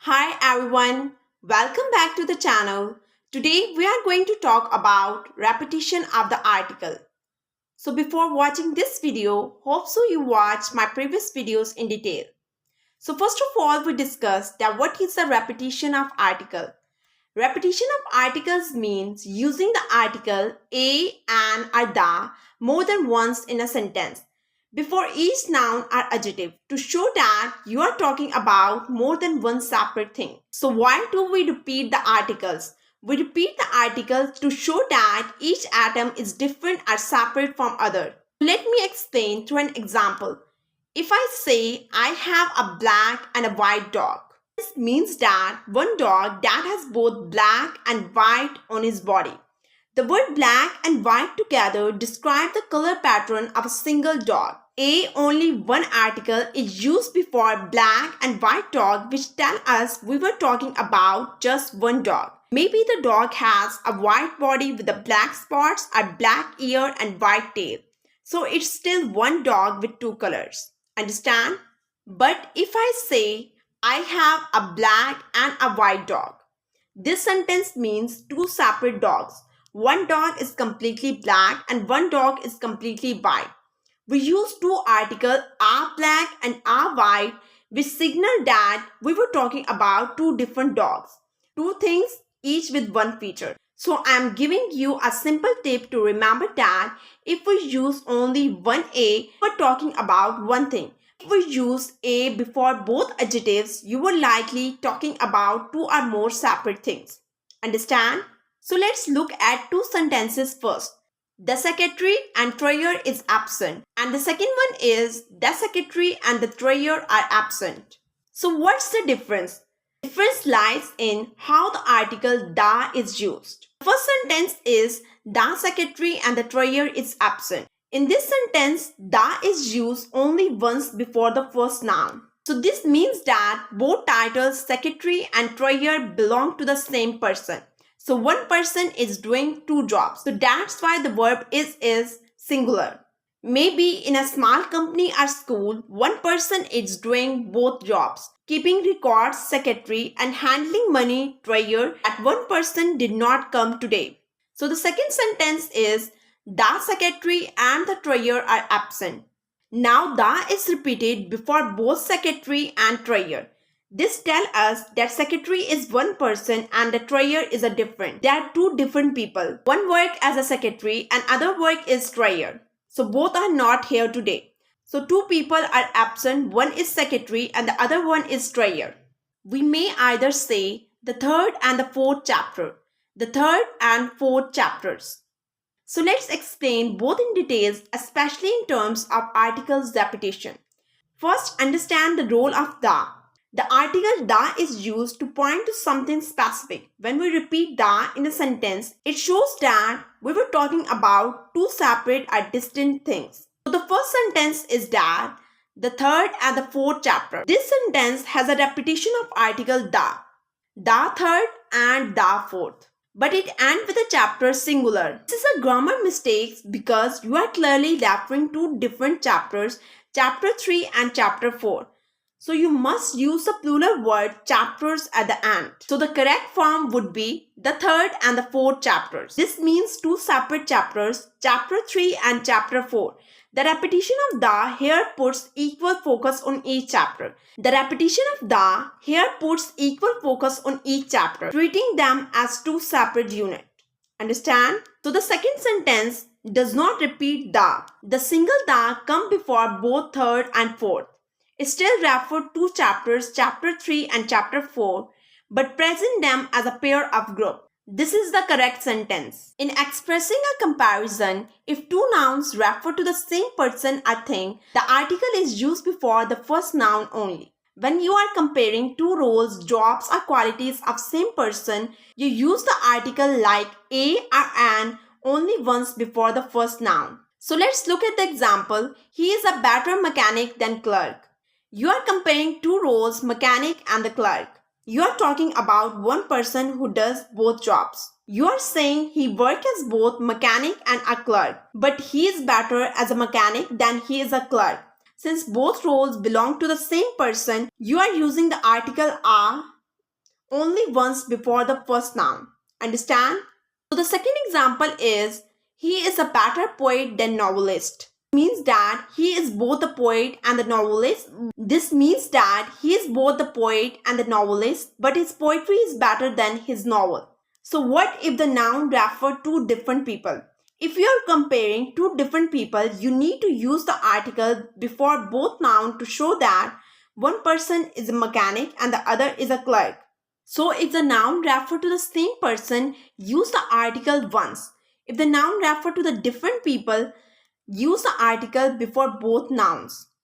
Hi everyone, welcome back to the channel. Today we are going to talk about repetition of the article. So before watching this video, hope so you watched my previous videos in detail. So first of all, we discussed that what is the repetition of article. Repetition of articles means using the article a, an or the more than once in a sentence before each noun or adjective to show that you are talking about more than one separate thing. So why do we repeat the articles? We repeat the articles to show that each atom is different or separate from other. Let me explain through an example. If I say I have a black and a white dog, this means that one dog that has both black and white on his body. The word black and white together describe the color pattern of a single dog. Only one article is used before black and white dog, which tell us we were talking about just one dog. Maybe the dog has a white body with the black spots, a black ear and white tail. So it's still one dog with two colors. Understand? But if I say I have a black and a white dog, this sentence means two separate dogs. One dog is completely black and one dog is completely white. We use two articles are black and are white, which signal that we were talking about two different dogs. Two things, each with one feature. So I am giving you a simple tip to remember that if we use only one a, we're talking about one thing. If we use a before both adjectives, you were likely talking about two or more separate things. Understand? So let's look at two sentences first. The secretary and treasurer is absent. And the second one is the secretary and the treasurer are absent. So what's the difference? The difference lies in how the article the is used. The first sentence is the secretary and the treasurer is absent. In this sentence, the is used only once before the first noun. So this means that both titles secretary and treasurer belong to the same person. So one person is doing two jobs. So that's why the verb is singular. Maybe in a small company or school, one person is doing both jobs, keeping records secretary and handling money treasurer, and one person did not come today. So the second sentence is the secretary and the treasurer are absent. Now the is repeated before both secretary and treasurer. This tells us that secretary is one person and the treasurer is a different. They are two different people. One work as a secretary and other work is treasurer. So both are not here today. So two people are absent. One is secretary and the other one is treasurer. We may either say the third and the fourth chapter. The third and fourth chapters. So let's explain both in details, especially in terms of articles repetition. First, understand the role of the. The article the is used to point to something specific. When we repeat the in a sentence, it shows that we were talking about two separate or distinct things. So the first sentence is that the third and the fourth chapter. This sentence has a repetition of article the third and the fourth. But it ends with a chapter singular. This is a grammar mistake because you are clearly referring to different chapters, chapter 3 and chapter 4. So you must use the plural word chapters at the end. So the correct form would be the third and the fourth chapters. This means two separate chapters, chapter 3 and chapter 4. The repetition of the here puts equal focus on each chapter. The repetition of the here puts equal focus on each chapter, treating them as two separate units. Understand? So the second sentence does not repeat the. The single the comes before both third and fourth. It still refers to chapters, chapter 3 and chapter 4, but present them as a pair of group. This is the correct sentence. In expressing a comparison, if two nouns refer to the same person or thing, the article is used before the first noun only. When you are comparing two roles, jobs or qualities of same person, you use the article like a or an only once before the first noun. So let's look at the example. He is a better mechanic than clerk. You are comparing two roles, mechanic and the clerk. You are talking about one person who does both jobs. You are saying he works as both mechanic and a clerk, but he is better as a mechanic than he is a clerk. Since both roles belong to the same person, you are using the article a only once before the first noun. Understand? So the second example is he is a better poet than novelist. Means that he is both the poet and the novelist. This means that he is both the poet and the novelist, but his poetry is better than his novel. So what if the noun refer to different people? If you are comparing two different people, you need to use the article before both noun to show that one person is a mechanic and the other is a clerk. So if the noun refer to the same person, use the article once. If the noun refer to the different people, use the article before both nouns.